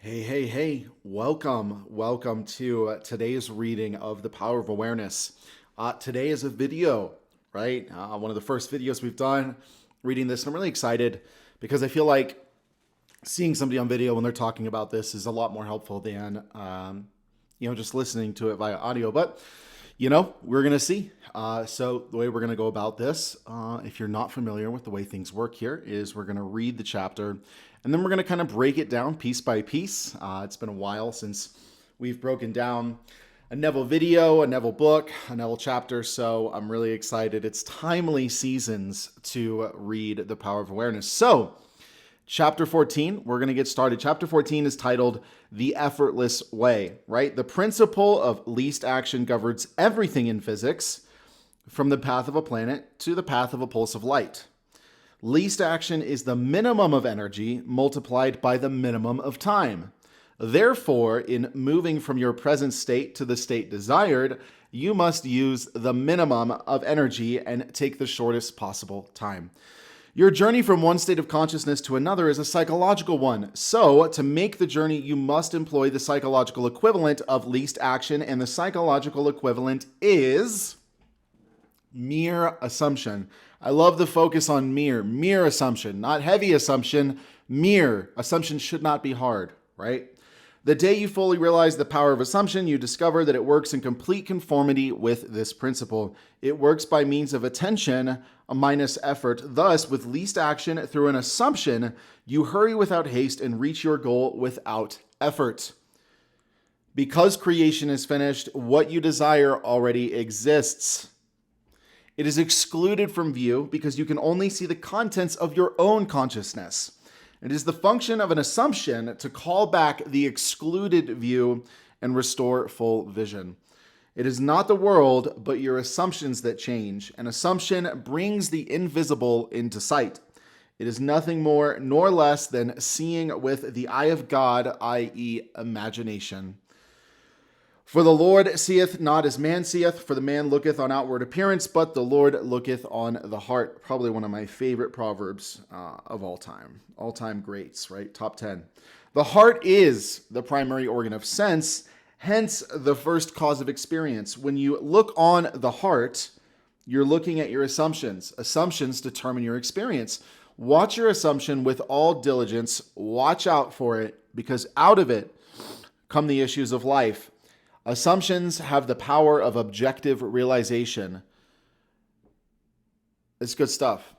Hey, welcome to today's reading of The Power of Awareness. Today is a video, right? One of the first videos we've done reading this. And I'm really excited because I feel like seeing somebody on video when they're talking about this is a lot more helpful than, just listening to it via audio. But, we're going to see. So the way we're going to go about this, if you're not familiar with the way things work here, is we're going to read the chapter and then we're going to kind of break it down piece by piece. It's been a while since we've broken down a Neville video, a Neville book, a Neville chapter. So I'm really excited. It's timely seasons to read The Power of Awareness. So chapter 14, we're going to get started. Chapter 14 is titled The Effortless Way, right? The principle of least action governs everything in physics, from the path of a planet to the path of a pulse of light. Least action is the minimum of energy multiplied by the minimum of time. Therefore, in moving from your present state to the state desired, you must use the minimum of energy and take the shortest possible time. Your journey from one state of consciousness to another is a psychological one. So, to make the journey, you must employ the psychological equivalent of least action, and the psychological equivalent is mere assumption. I love the focus on mere assumption, not heavy assumption. Mere assumption should not be hard, right? The day you fully realize the power of assumption, you discover that it works in complete conformity with this principle. It works by means of attention minus effort. Thus, with least action through an assumption, you hurry without haste and reach your goal without effort. Because creation is finished, what you desire already exists. It is excluded from view because you can only see the contents of your own consciousness. It is the function of an assumption to call back the excluded view and restore full vision. It is not the world, but your assumptions that change. An assumption brings the invisible into sight. It is nothing more nor less than seeing with the eye of God, i.e., imagination. For the Lord seeth not as man seeth, for the man looketh on outward appearance, but the Lord looketh on the heart. Probably one of my favorite proverbs of all time greats, right? Top 10. The heart is the primary organ of sense, hence the first cause of experience. When you look on the heart, you're looking at your assumptions. Assumptions determine your experience. Watch your assumption with all diligence. Watch out for it, because out of it come the issues of life. Assumptions have the power of objective realization. It's good stuff.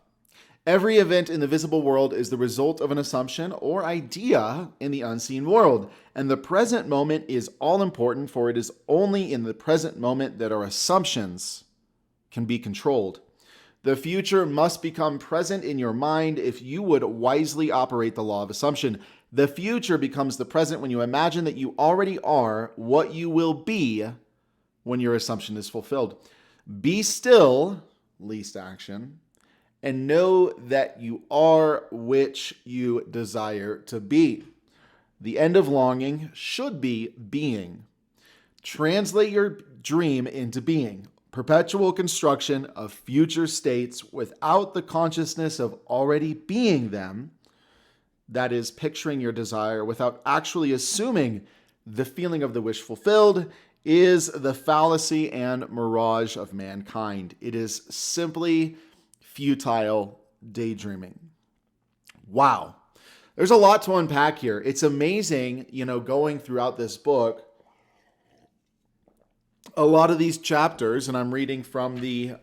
Every event in the visible world is the result of an assumption or idea in the unseen world. And the present moment is all important, for it is only in the present moment that our assumptions can be controlled. The future must become present in your mind if you would wisely operate the law of assumption. The future becomes the present when you imagine that you already are what you will be when your assumption is fulfilled. Be still, least action, and know that you are which you desire to be. The end of longing should be being. Translate your dream into being. Perpetual construction of future states without the consciousness of already being them. That is, picturing your desire without actually assuming the feeling of the wish fulfilled, is the fallacy and mirage of mankind. It is simply futile daydreaming. Wow. There's a lot to unpack here. It's amazing, going throughout this book. A lot of these chapters, and I'm reading from the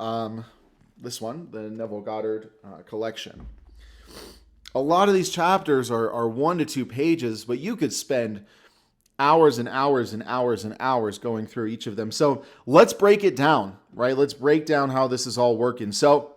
this one, the Neville Goddard collection. A lot of these chapters are 1 to 2 pages, but you could spend hours and hours and hours and hours going through each of them. So let's break it down, right? Let's break down how this is all working. So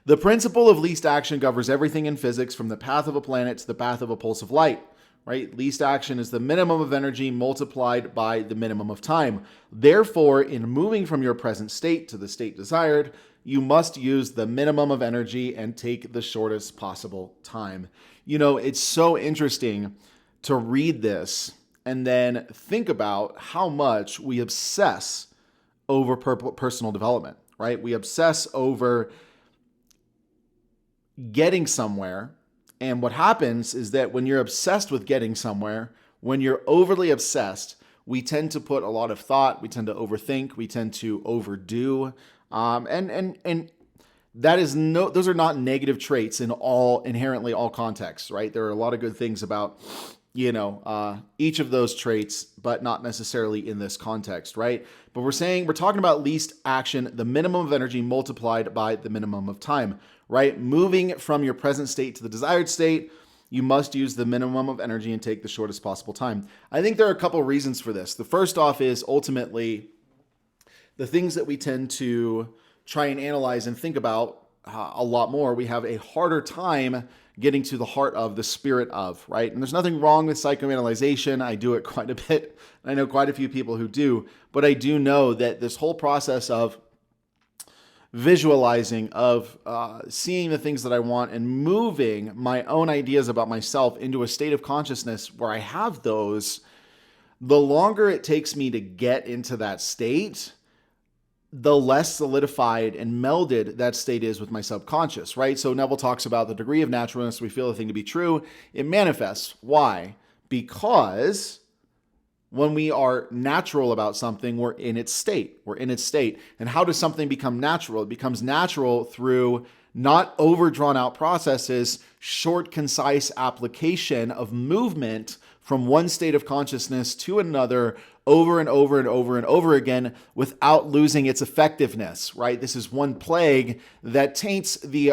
the principle of least action governs everything in physics, from the path of a planet to the path of a pulse of light, right? Least action is the minimum of energy multiplied by the minimum of time. Therefore, in moving from your present state to the state desired, you must use the minimum of energy and take the shortest possible time. It's so interesting to read this and then think about how much we obsess over personal development, right? We obsess over getting somewhere And what happens is that when you're obsessed with getting somewhere, when you're overly obsessed, we tend to put a lot of thought, we tend to overthink, we tend to overdo. And that is those are not negative traits in inherently all contexts, right? There are a lot of good things about, each of those traits, but not necessarily in this context, right? But we're talking about least action, the minimum of energy multiplied by the minimum of time, right? Moving from your present state to the desired state, you must use the minimum of energy and take the shortest possible time. I think there are a couple of reasons for this. The first off is ultimately the things that we tend to try and analyze and think about a lot more. We have a harder time getting to the heart of, the spirit of, right? And there's nothing wrong with psychoanalyzation. I do it quite a bit. I know quite a few people who do, but I do know that this whole process of visualizing, of seeing the things that I want and moving my own ideas about myself into a state of consciousness where I have those, the longer it takes me to get into that state, the less solidified and melded that state is with my subconscious, right? So Neville talks about the degree of naturalness we feel the thing to be true. It manifests. Why? Because when we are natural about something, we're in its state. We're in its state. And how does something become natural? It becomes natural through not overdrawn out processes, short, concise application of movement from one state of consciousness to another over and over and over and over again without losing its effectiveness, right? This is one plague that taints the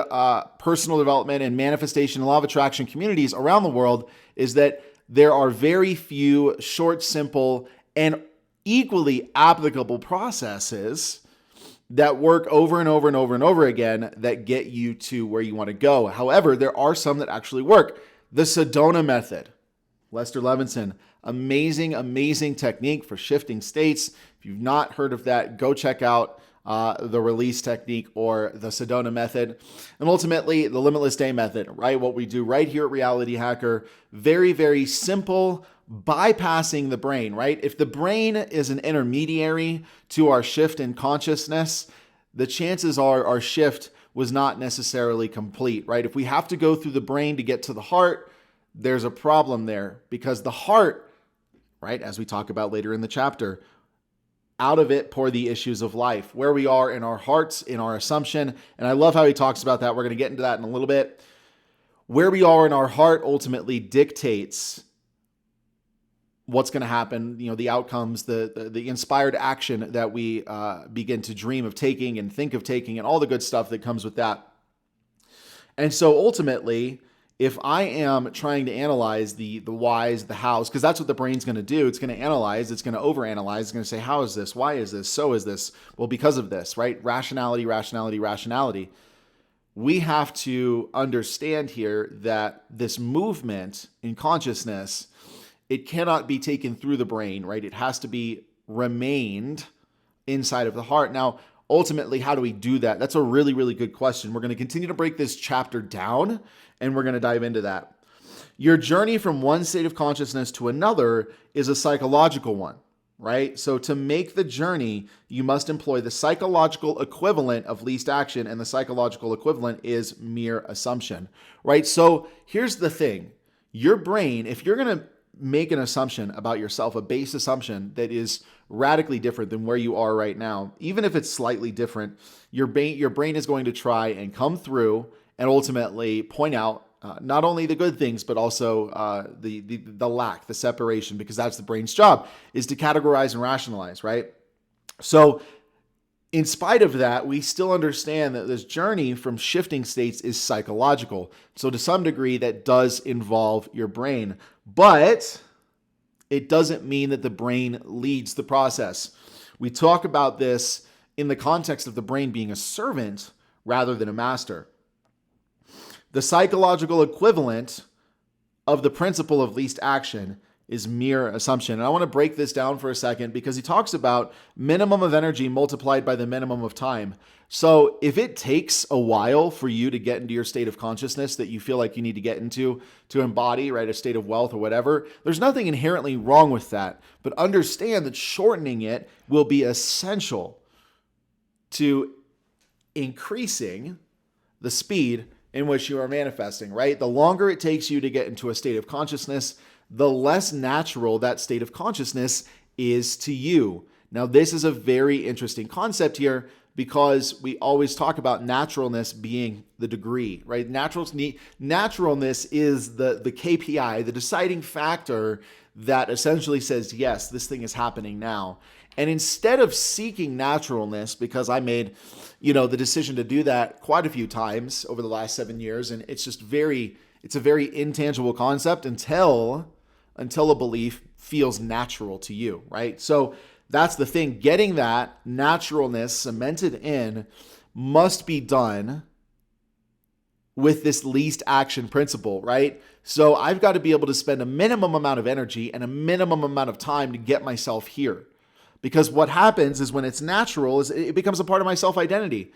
personal development and manifestation and law of attraction communities around the world, is that there are very few short, simple, and equally applicable processes that work over and over and over and over again that get you to where you want to go. However, there are some that actually work. The Sedona method, Lester Levinson, amazing, amazing technique for shifting states. If you've not heard of that, go check out the release technique or the Sedona method. And ultimately, the limitless day method, right? What we do right here at Reality Hacker, very, very simple, bypassing the brain, right? If the brain is an intermediary to our shift in consciousness, the chances are our shift was not necessarily complete, right? If we have to go through the brain to get to the heart, there's a problem there, because the heart, right, as we talk about later in the chapter, out of it pour the issues of life, where we are in our hearts, in our assumption. And I love how he talks about that. We're going to get into that in a little bit. Where we are in our heart ultimately dictates what's going to happen, the outcomes, the inspired action that we begin to dream of taking and think of taking, and all the good stuff that comes with that. And so ultimately, if I am trying to analyze the whys, the hows, because that's what the brain's going to do. It's going to analyze. It's going to overanalyze. It's going to say, how is this? Why is this? So is this? Well, because of this, right? Rationality, rationality, rationality. We have to understand here that this movement in consciousness, it cannot be taken through the brain, right? It has to be remained inside of the heart. Now, ultimately, how do we do that? That's a really, really good question. We're going to continue to break this chapter down, and we're going to dive into that. Your journey from one state of consciousness to another is a psychological one, right? So to make the journey, you must employ the psychological equivalent of least action, and the psychological equivalent is mere assumption, right? So here's the thing. Your brain, if you're going to make an assumption about yourself, a base assumption that is radically different than where you are right now, even if it's slightly different, your brain is going to try and come through and ultimately point out not only the good things, but also the lack, the separation, because that's the brain's job, is to categorize and rationalize, right? So in spite of that, we still understand that this journey from shifting states is psychological. So to some degree, that does involve your brain, but it doesn't mean that the brain leads the process. We talk about this in the context of the brain being a servant rather than a master. The psychological equivalent of the principle of least action is mere assumption. And I want to break this down for a second, because he talks about minimum of energy multiplied by the minimum of time. So if it takes a while for you to get into your state of consciousness that you feel like you need to get into to embody, right, a state of wealth or whatever, there's nothing inherently wrong with that. But understand that shortening it will be essential to increasing the speed in which you are manifesting, right? The longer it takes you to get into a state of consciousness, the less natural that state of consciousness is to you. Now, this is a very interesting concept here because we always talk about naturalness being the degree, right? Naturalness is the KPI, the deciding factor that essentially says, yes, this thing is happening now. And instead of seeking naturalness, because I made, the decision to do that quite a few times over the last 7 years, and it's a very intangible concept until a belief feels natural to you, right? So that's the thing. Getting that naturalness cemented in must be done with this least action principle, right? So I've got to be able to spend a minimum amount of energy and a minimum amount of time to get myself here. Because what happens is when it's natural, is it becomes a part of my self-identity.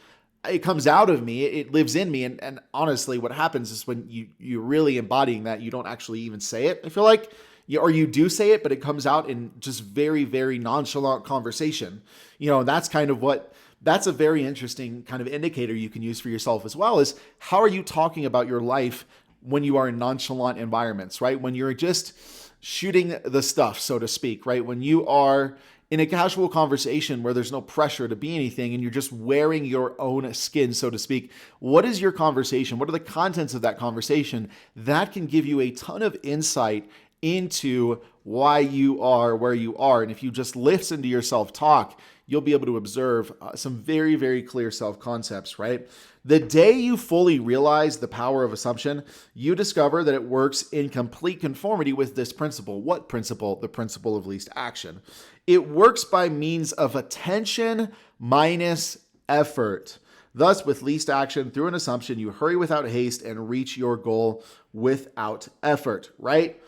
It comes out of me, it lives in me. And honestly, what happens is when you're really embodying that, you don't actually even say it, I feel like. Or you do say it, but it comes out in just very, very nonchalant conversation. That's a very interesting kind of indicator you can use for yourself as well, is how are you talking about your life when you are in nonchalant environments, right? When you're just shooting the stuff, so to speak, right? When you are in a casual conversation where there's no pressure to be anything and you're just wearing your own skin, so to speak. What is your conversation? What are the contents of that conversation? That can give you a ton of insight into why you are where you are. And if you just listen to your self-talk, you'll be able to observe some very, very clear self-concepts, right? The day you fully realize the power of assumption, you discover that it works in complete conformity with this principle. What principle? The principle of least action. It works by means of attention minus effort. Thus, with least action through an assumption, you hurry without haste and reach your goal without effort, right?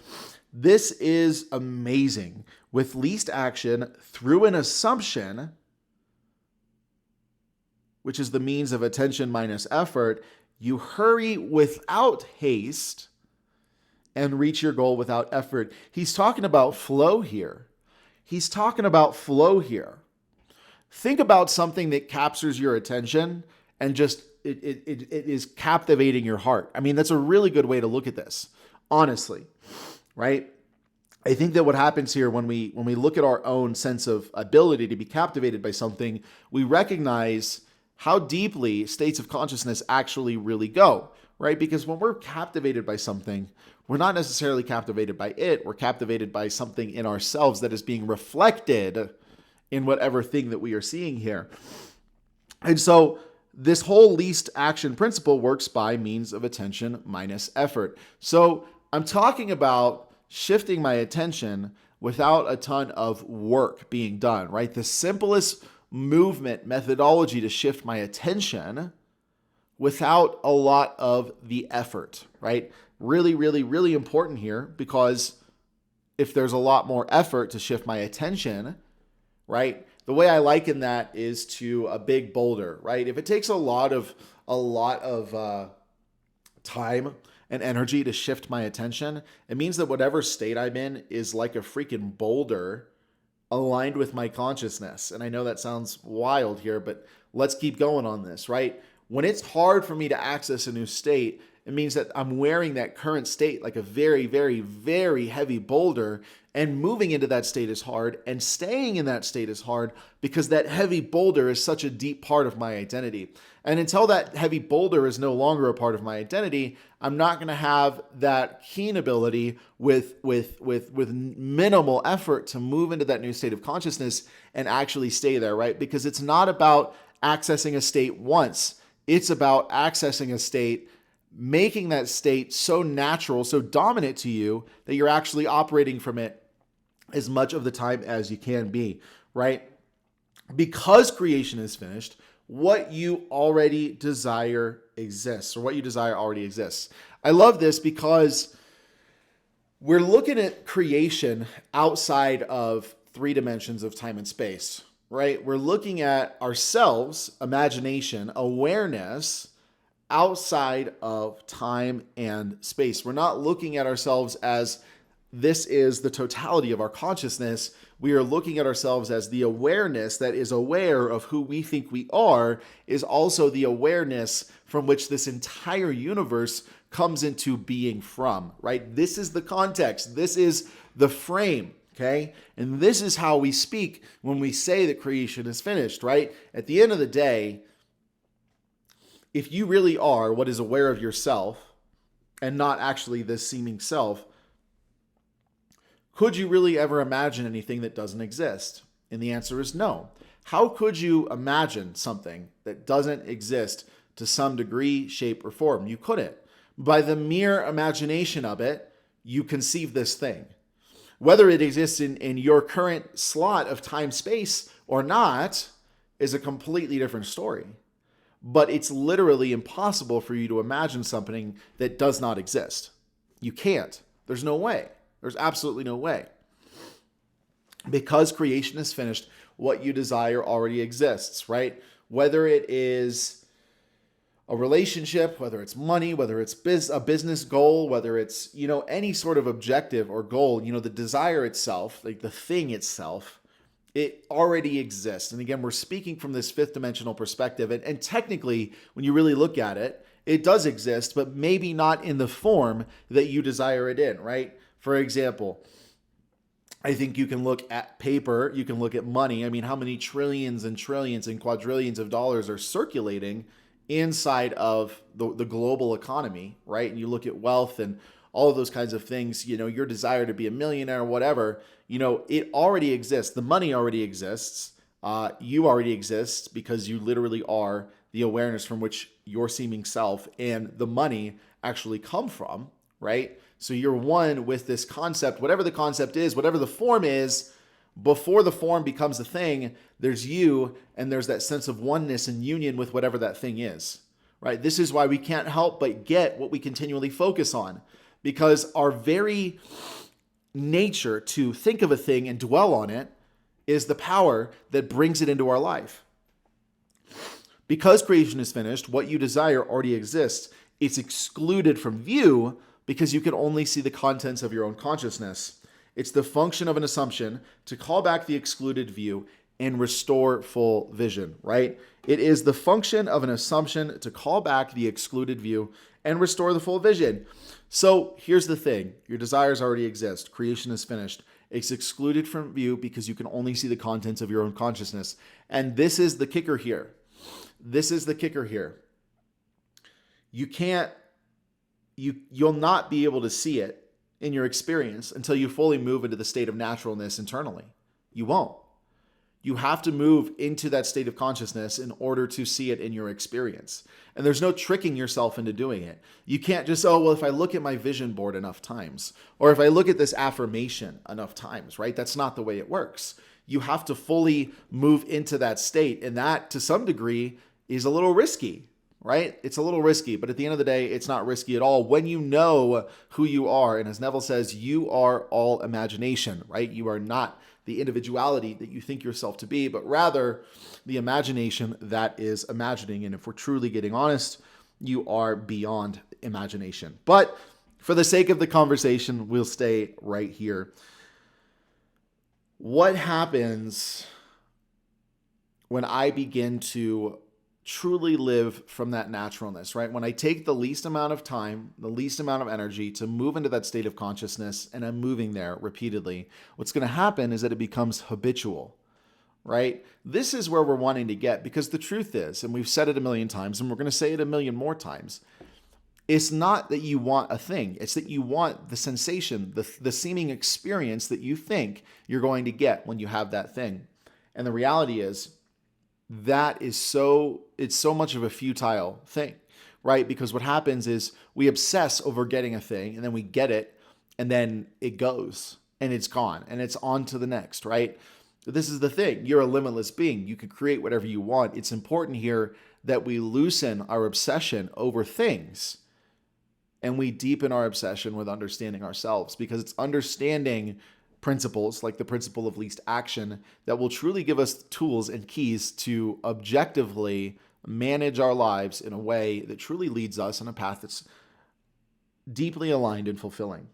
This is amazing. With least action through an assumption, which is the means of attention minus effort, you hurry without haste and reach your goal without effort. He's talking about flow here. Think about something that captures your attention and just it is captivating your heart. I mean, that's a really good way to look at this, honestly. Right? I think that what happens here when we look at our own sense of ability to be captivated by something, we recognize how deeply states of consciousness actually really go, right? Because when we're captivated by something, we're not necessarily captivated by it. We're captivated by something in ourselves that is being reflected in whatever thing that we are seeing here. And so this whole least action principle works by means of attention minus effort. So I'm talking about shifting my attention without a ton of work being done, right? The simplest movement methodology to shift my attention without a lot of the effort, right? Really, really, really important here, because if there's a lot more effort to shift my attention, right? The way I liken that is to a big boulder, right? If it takes a lot of time and energy to shift my attention, it means that whatever state I'm in is like a freaking boulder aligned with my consciousness. And I know that sounds wild here, but let's keep going on this, right? When it's hard for me to access a new state, it means that I'm wearing that current state like a very, very, very heavy boulder, and moving into that state is hard, and staying in that state is hard because that heavy boulder is such a deep part of my identity. And until that heavy boulder is no longer a part of my identity, I'm not going to have that keen ability with minimal effort to move into that new state of consciousness and actually stay there, right? Because it's not about accessing a state once. It's about accessing a state, making that state so natural, so dominant to you that you're actually operating from it as much of the time as you can be, right? Because creation is finished, what you already desire exists, or what you desire already exists. I love this because we're looking at creation outside of 3 dimensions of time and space, right? We're looking at ourselves, imagination, awareness, outside of time and space. We're not looking at ourselves as this is the totality of our consciousness. We are looking at ourselves as the awareness that is aware of who we think we are, is also the awareness from which this entire universe comes into being from, right? This is the context. This is the frame, okay? And this is how we speak when we say that creation is finished, right? At the end of the day, if you really are what is aware of yourself and not actually this seeming self, could you really ever imagine anything that doesn't exist? And the answer is no. How could you imagine something that doesn't exist to some degree, shape, or form? You couldn't. By the mere imagination of it, you conceive this thing. Whether it exists in your current slot of time-space or not is a completely different story. But it's literally impossible for you to imagine something that does not exist. You can't. There's no way. There's absolutely no way. Because creation is finished, what you desire already exists, right? Whether it is a relationship, whether it's money, whether it's a business goal, whether it's, any sort of objective or goal, the desire itself, like the thing itself, it already exists. And again, we're speaking from this fifth dimensional perspective. And technically, when you really look at it, it does exist, but maybe not in the form that you desire it in, right? For example, I think you can look at paper, you can look at money. I mean, how many trillions and trillions and quadrillions of dollars are circulating inside of the global economy, right? And you look at wealth and all of those kinds of things, your desire to be a millionaire or whatever, it already exists. The money already exists. You already exist because you literally are the awareness from which your seeming self and the money actually come from, right? So you're one with this concept, whatever the concept is, whatever the form is. Before the form becomes a thing, there's you, and there's that sense of oneness and union with whatever that thing is, right? This is why we can't help but get what we continually focus on, because our very nature to think of a thing and dwell on it is the power that brings it into our life. Because creation is finished, what you desire already exists. It's excluded from view because you can only see the contents of your own consciousness. It's the function of an assumption to call back the excluded view and restore full vision, right? It is the function of an assumption to call back the excluded view and restore the full vision. So here's the thing. Your desires already exist. Creation is finished. It's excluded from view because you can only see the contents of your own consciousness. And this is the kicker here. You'll not be able to see it in your experience until you fully move into the state of naturalness internally. You won't. You have to move into that state of consciousness in order to see it in your experience. And there's no tricking yourself into doing it. You can't just, if I look at my vision board enough times, or if I look at this affirmation enough times, right? That's not the way it works. You have to fully move into that state. And that, to some degree, is a little risky, right? It's a little risky, but at the end of the day, it's not risky at all when you know who you are. And as Neville says, you are all imagination, right? You are not the individuality that you think yourself to be, but rather the imagination that is imagining. And if we're truly getting honest, you are beyond imagination. But for the sake of the conversation, we'll stay right here. What happens when I begin to truly live from that naturalness, right? When I take the least amount of time, the least amount of energy to move into that state of consciousness, and I'm moving there repeatedly, what's going to happen is that it becomes habitual, right? This is where we're wanting to get, because the truth is, and we've said it a million times, and we're going to say it a million more times, it's not that you want a thing. It's that you want the sensation, the seeming experience that you think you're going to get when you have that thing. And the reality is, it's so much of a futile thing, right? Because what happens is we obsess over getting a thing, and then we get it, and then it goes and it's gone and it's on to the next, right? This is the thing. You're a limitless being. You can create whatever you want. It's important here that we loosen our obsession over things and we deepen our obsession with understanding ourselves, because it's understanding principles like the principle of least action that will truly give us tools and keys to objectively manage our lives in a way that truly leads us on a path that's deeply aligned and fulfilling.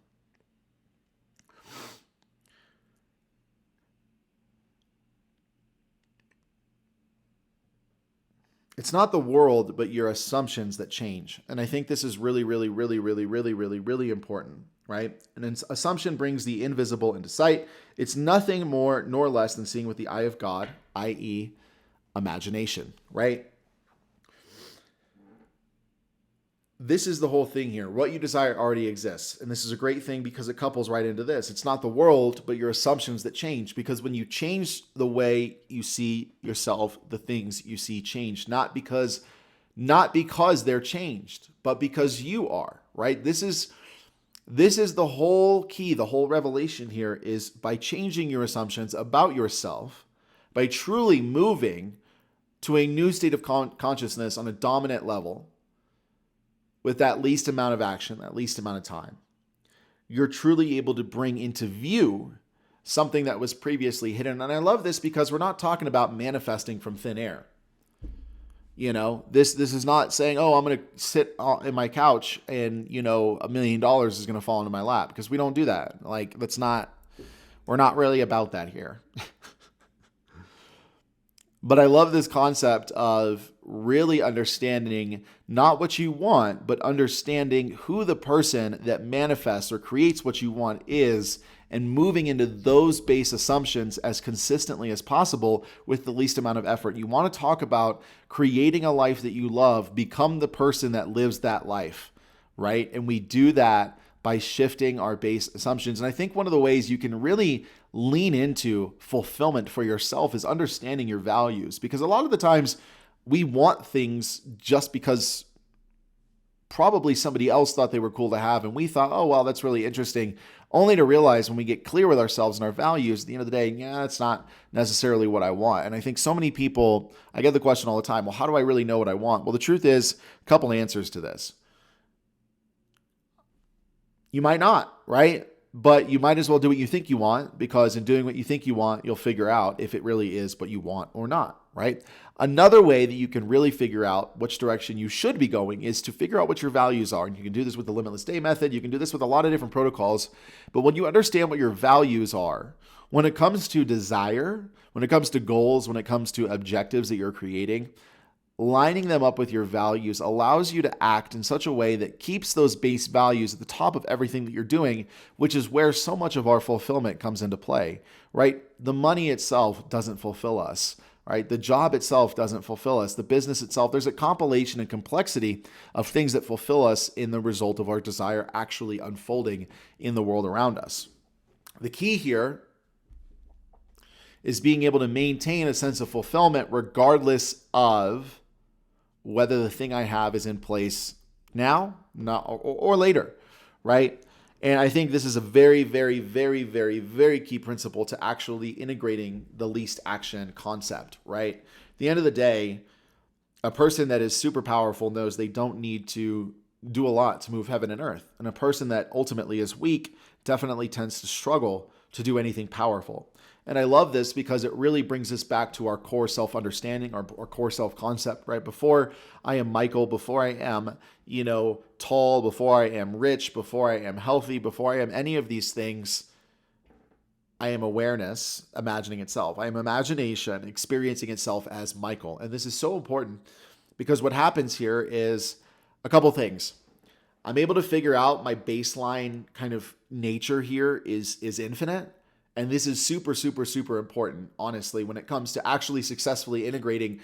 It's not the world, but your assumptions that change. And I think this is really, really, really, really, really, really, really important, right? An assumption brings the invisible into sight. It's nothing more nor less than seeing with the eye of God, i.e., imagination, right? This is the whole thing here. What you desire already exists. And this is a great thing because it couples right into this. It's not the world, but your assumptions that change. Because when you change the way you see yourself, the things you see change. Not because they're changed, but because you are, right? This is the whole key, the whole revelation here is by changing your assumptions about yourself, by truly moving to a new state of consciousness on a dominant level, with that least amount of action, that least amount of time, you're truly able to bring into view something that was previously hidden. And I love this because we're not talking about manifesting from thin air. You know, this is not saying, oh, I'm going to sit in my couch and, $1 million is going to fall into my lap, because we don't do that. Like, we're not really about that here. But I love this concept of really understanding not what you want, but understanding who the person that manifests or creates what you want is, and moving into those base assumptions as consistently as possible with the least amount of effort. You want to talk about creating a life that you love, become the person that lives that life, right? And we do that by shifting our base assumptions. And I think one of the ways you can really lean into fulfillment for yourself is understanding your values, because a lot of the times we want things just because probably somebody else thought they were cool to have, and we thought, oh, well, that's really interesting, only to realize when we get clear with ourselves and our values, at the end of the day, yeah, it's not necessarily what I want. And I think so many people, I get the question all the time, well, how do I really know what I want? Well, the truth is, a couple answers to this. You might not, right? But you might as well do what you think you want, because in doing what you think you want, you'll figure out if it really is what you want or not, right? Another way that you can really figure out which direction you should be going is to figure out what your values are. And you can do this with the Limitless Day method. You can do this with a lot of different protocols. But when you understand what your values are, when it comes to desire, when it comes to goals, when it comes to objectives that you're creating, lining them up with your values allows you to act in such a way that keeps those base values at the top of everything that you're doing, which is where so much of our fulfillment comes into play, right? The money itself doesn't fulfill us, right? The job itself doesn't fulfill us. The business itself, there's a compilation and complexity of things that fulfill us in the result of our desire actually unfolding in the world around us. The key here is being able to maintain a sense of fulfillment regardless of whether the thing I have is in place now, or later, right? And I think this is a very, very, very, very, very key principle to actually integrating the least action concept, right? At the end of the day, a person that is super powerful knows they don't need to do a lot to move heaven and earth. And a person that ultimately is weak definitely tends to struggle to do anything powerful. And I love this because it really brings us back to our core self-understanding, our core self-concept, right? Before I am Michael, before I am, tall, before I am rich, before I am healthy, before I am any of these things, I am awareness imagining itself. I am imagination experiencing itself as Michael. And this is so important because what happens here is a couple things. I'm able to figure out my baseline kind of nature here is infinite. And this is super, super, super important, honestly, when it comes to actually successfully integrating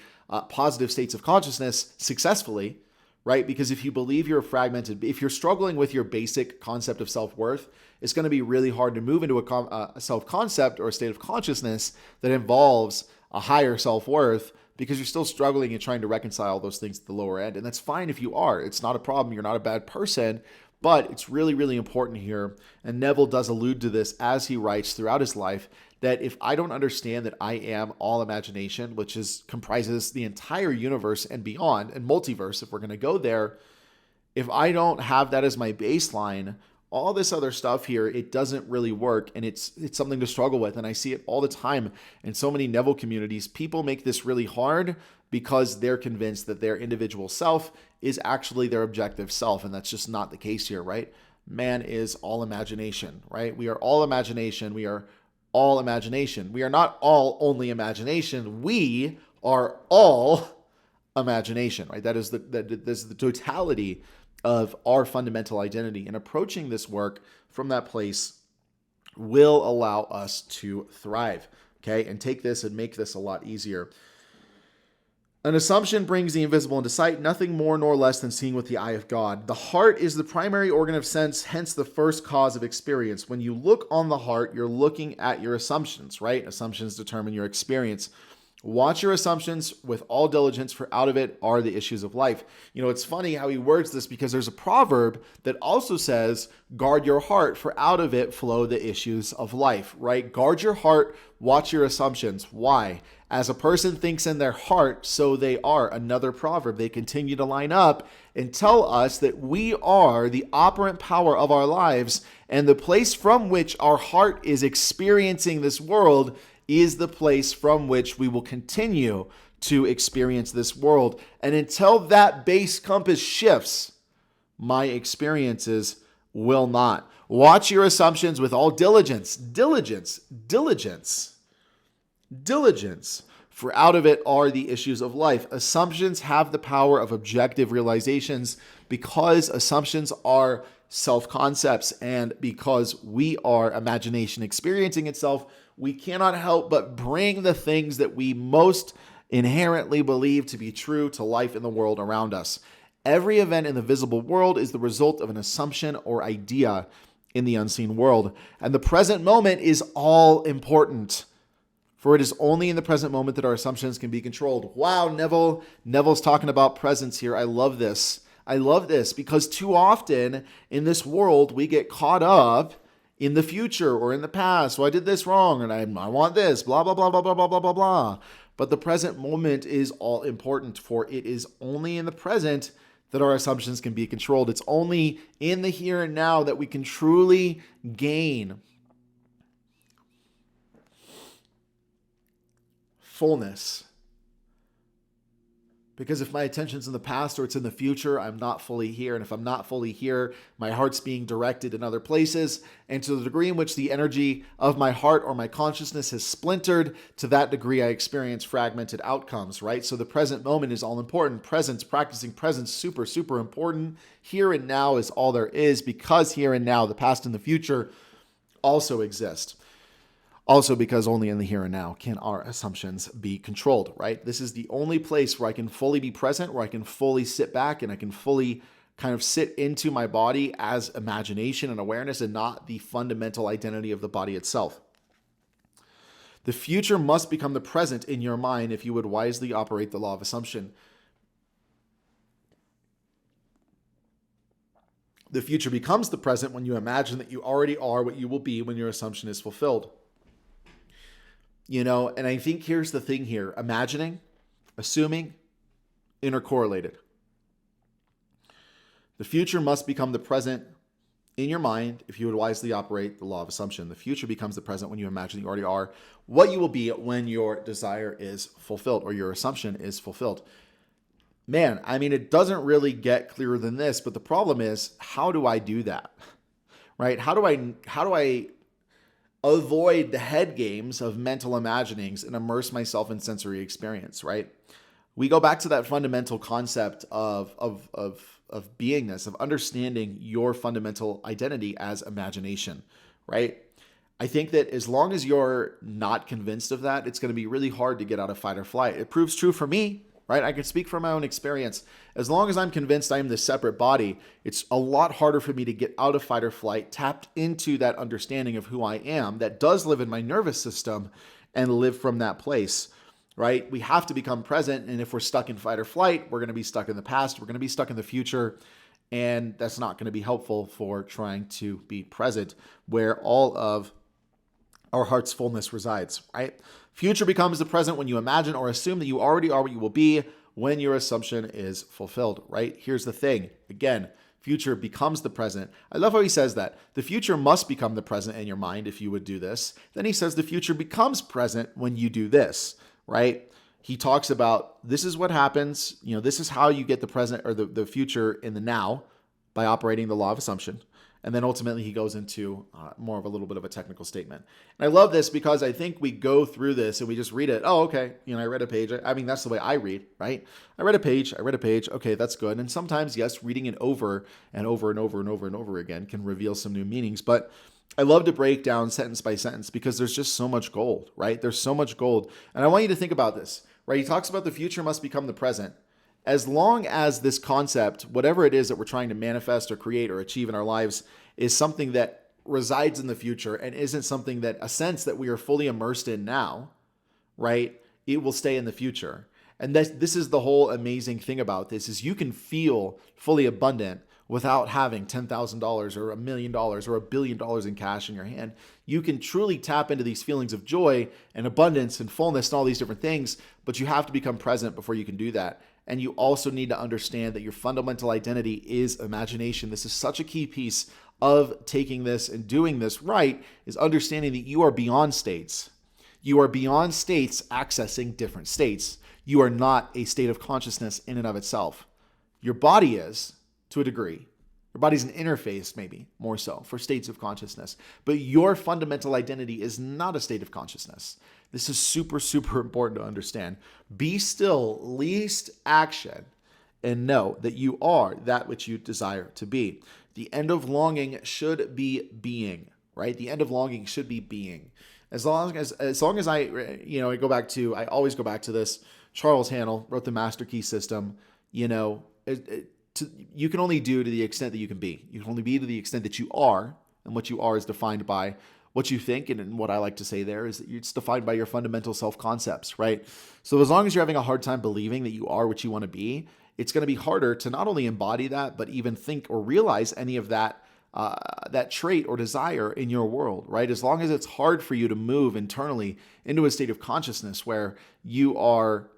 positive states of consciousness successfully, right? Because if you believe you're fragmented, if you're struggling with your basic concept of self-worth, it's going to be really hard to move into a self-concept or a state of consciousness that involves a higher self-worth, because you're still struggling and trying to reconcile those things at the lower end. And that's fine if you are. It's not a problem. You're not a bad person. But it's really, really important here, and Neville does allude to this as he writes throughout his life, that if I don't understand that I am all imagination, which comprises the entire universe and beyond, and multiverse, if we're going to go there, if I don't have that as my baseline, all this other stuff here, it doesn't really work, and it's something to struggle with. And I see it all the time in so many Neville communities. People make this really hard because they're convinced that their individual self is actually their objective self, and that's just not the case here, right? Man is all imagination, right? We are all imagination. We are all imagination. We are not all only imagination. We are all imagination, right? That is the totality of our fundamental identity. And approaching this work from that place will allow us to thrive, okay? And take this and make this a lot easier. An assumption brings the invisible into sight, nothing more nor less than seeing with the eye of God. The heart is the primary organ of sense, hence the first cause of experience. When you look on the heart, you're looking at your assumptions, right? Assumptions determine your experience. Watch your assumptions with all diligence, for out of it are the issues of life. You know, it's funny how he words this, because there's a proverb that also says, guard your heart, for out of it flow the issues of life, right? Guard your heart, watch your assumptions. Why? As a person thinks in their heart, so they are. Another proverb. They continue to line up and tell us that we are the operant power of our lives, and the place from which our heart is experiencing this world is the place from which we will continue to experience this world. And until that base compass shifts, my experiences will not. Watch your assumptions with all diligence. Diligence. For out of it are the issues of life. Assumptions have the power of objective realizations, because assumptions are self-concepts, and because we are imagination experiencing itself, we cannot help but bring the things that we most inherently believe to be true to life in the world around us. Every event in the visible world is the result of an assumption or idea in the unseen world. And the present moment is all important, for it is only in the present moment that our assumptions can be controlled. Wow, Neville's talking about presence here. I love this because too often in this world, we get caught up in the future or in the past. So I did this wrong and I want this, blah, blah, blah, blah, blah, blah, blah, blah, blah. But the present moment is all important, for it is only in the present that our assumptions can be controlled. It's only in the here and now that we can truly gain fullness. Because if my attention's in the past or it's in the future, I'm not fully here. And if I'm not fully here, my heart's being directed in other places. And to the degree in which the energy of my heart or my consciousness has splintered, to that degree I experience fragmented outcomes, right? So the present moment is all important. Presence, practicing presence, super, super important. Here and now is all there is, because here and now, the past and the future also exist. Also, because only in the here and now can our assumptions be controlled, right? This is the only place where I can fully be present, where I can fully sit back and I can fully kind of sit into my body as imagination and awareness, and not the fundamental identity of the body itself. The future must become the present in your mind if you would wisely operate the law of assumption. The future becomes the present when you imagine that you already are what you will be when your assumption is fulfilled. You know, and I think here's the thing here. Imagining, assuming, intercorrelated. The future must become the present in your mind if you would wisely operate the law of assumption. The future becomes the present when you imagine you already are what you will be when your desire is fulfilled or your assumption is fulfilled. Man, I mean, it doesn't really get clearer than this, but the problem is, how do I do that? Right? How do I avoid the head games of mental imaginings and immerse myself in sensory experience, right? We go back to that fundamental concept of beingness, of understanding your fundamental identity as imagination, right? I think that as long as you're not convinced of that, it's going to be really hard to get out of fight or flight. It proves true for me, right? I can speak from my own experience. As long as I'm convinced I am this separate body, it's a lot harder for me to get out of fight or flight, tapped into that understanding of who I am that does live in my nervous system, and live from that place, right? We have to become present. And if we're stuck in fight or flight, we're going to be stuck in the past. We're going to be stuck in the future. And that's not going to be helpful for trying to be present where all of our heart's fullness resides, right? Future becomes the present when you imagine or assume that you already are what you will be when your assumption is fulfilled, right? Here's the thing. Again, future becomes the present. I love how he says that. The future must become the present in your mind if you would do this. Then he says the future becomes present when you do this, right? He talks about this is what happens. You know, this is how you get the present or the future in the now by operating the law of assumption. And then ultimately he goes into more of a little bit of a technical statement. And I love this because I think we go through this and we just read it. Oh, okay. I read a page. I mean, that's the way I read, right? I read a page. Okay, that's good. And sometimes, yes, reading it over and over and over and over and over again can reveal some new meanings. But I love to break down sentence by sentence because there's just so much gold, right? There's so much gold. And I want you to think about this, right? He talks about the future must become the present. As long as this concept, whatever it is that we're trying to manifest or create or achieve in our lives, is something that resides in the future and isn't something that a sense that we are fully immersed in now, right? It will stay in the future. And this is the whole amazing thing about this is you can feel fully abundant without having $10,000 or $1 million or $1 billion in cash in your hand. You can truly tap into these feelings of joy and abundance and fullness and all these different things, but you have to become present before you can do that. And you also need to understand that your fundamental identity is imagination. This is such a key piece of taking this and doing this right, is understanding that you are beyond states. You are beyond states accessing different states. You are not a state of consciousness in and of itself. Your body is, to a degree. Your body's an interface, maybe, more so, for states of consciousness. But your fundamental identity is not a state of consciousness. This is super, super important to understand. Be still, least action, and know that you are that which you desire to be. The end of longing should be being, right? The end of longing should be being. As long as I go back to, I always go back to this. Charles Haanel wrote the Master Key System. You can only do to the extent that you can be. You can only be to the extent that you are, and what you are is defined by what you think. And what I like to say there is that it's defined by your fundamental self-concepts, right? So as long as you're having a hard time believing that you are what you want to be, it's going to be harder to not only embody that, but even think or realize any of that trait or desire in your world, right? As long as it's hard for you to move internally into a state of consciousness where you are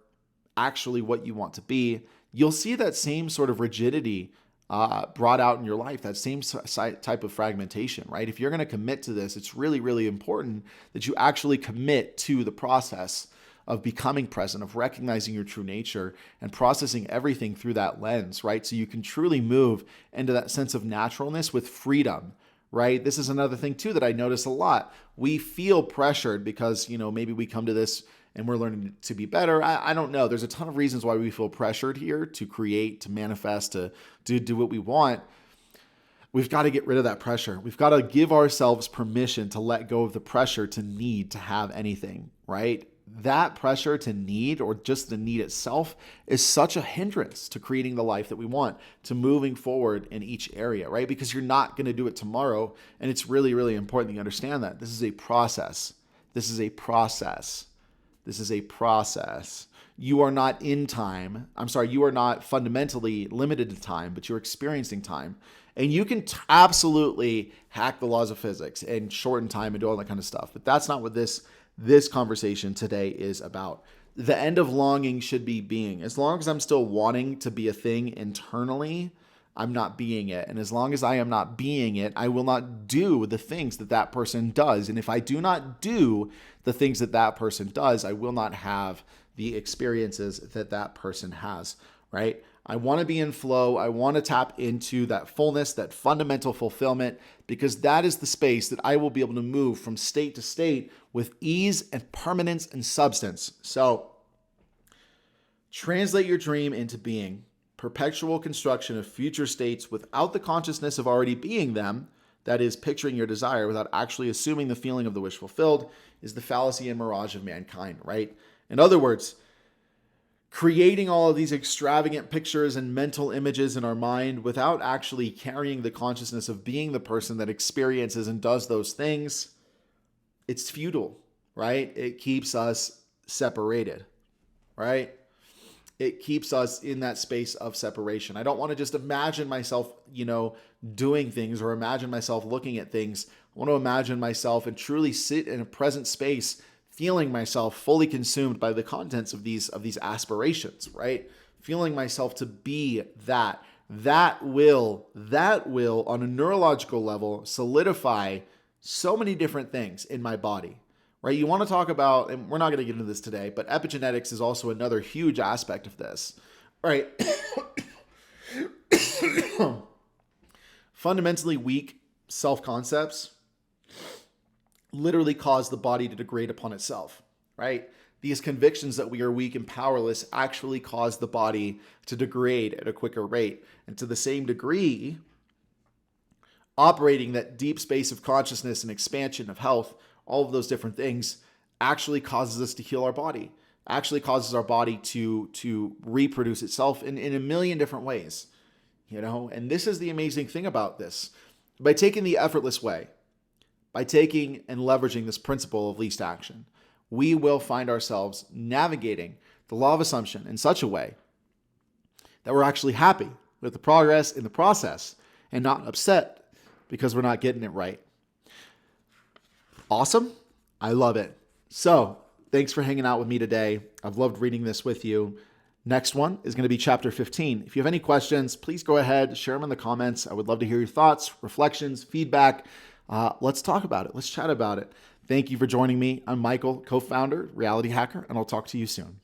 actually what you want to be, you'll see that same sort of rigidity brought out in your life, that same type of fragmentation, right? If you're going to commit to this, it's really, really important that you actually commit to the process of becoming present, of recognizing your true nature and processing everything through that lens, right? So you can truly move into that sense of naturalness with freedom, right? This is another thing too that I notice a lot. We feel pressured because, maybe we come to this and we're learning to be better. I don't know. There's a ton of reasons why we feel pressured here to create, to manifest, to do what we want. We've got to get rid of that pressure. We've got to give ourselves permission to let go of the pressure to need to have anything, right? That pressure to need, or just the need itself, is such a hindrance to creating the life that we want, to moving forward in each area, right? Because you're not going to do it tomorrow. And it's really, really important that you understand that. This is a process. This is a process. This is a process. You are not in time. You are not fundamentally limited to time, but you're experiencing time. And you can absolutely hack the laws of physics and shorten time and do all that kind of stuff. But that's not what this conversation today is about. The end of longing should be being. As long as I'm still wanting to be a thing internally, I'm not being it. And as long as I am not being it, I will not do the things that that person does. And if I do not do the things that that person does, I will not have the experiences that that person has, right? I want to be in flow. I want to tap into that fullness, that fundamental fulfillment, because that is the space that I will be able to move from state to state with ease and permanence and substance. So translate your dream into being. Perpetual construction of future states without the consciousness of already being them, that is, picturing your desire without actually assuming the feeling of the wish fulfilled, is the fallacy and mirage of mankind, right? In other words, creating all of these extravagant pictures and mental images in our mind without actually carrying the consciousness of being the person that experiences and does those things, it's futile, right? It keeps us separated, right? It keeps us in that space of separation. I don't want to just imagine myself, doing things or imagine myself looking at things. I want to imagine myself and truly sit in a present space, feeling myself fully consumed by the contents of these aspirations, right? Feeling myself to be that. That will on a neurological level solidify so many different things in my body. Right? You want to talk about, and we're not going to get into this today, but epigenetics is also another huge aspect of this. Right? Fundamentally weak self-concepts literally cause the body to degrade upon itself, right? These convictions that we are weak and powerless actually cause the body to degrade at a quicker rate. And to the same degree, operating that deep space of consciousness and expansion of health, all of those different things, actually causes us to heal our body, actually causes our body to reproduce itself in a million different ways, And this is the amazing thing about this. By taking the effortless way, by taking and leveraging this principle of least action, we will find ourselves navigating the law of assumption in such a way that we're actually happy with the progress in the process and not upset because we're not getting it right. Awesome. I love it. So thanks for hanging out with me today. I've loved reading this with you. Next one is going to be chapter 15. If you have any questions, please go ahead, share them in the comments. I would love to hear your thoughts, reflections, feedback. Let's talk about it. Let's chat about it. Thank you for joining me. I'm Michael, co-founder, Reality Hacker, and I'll talk to you soon.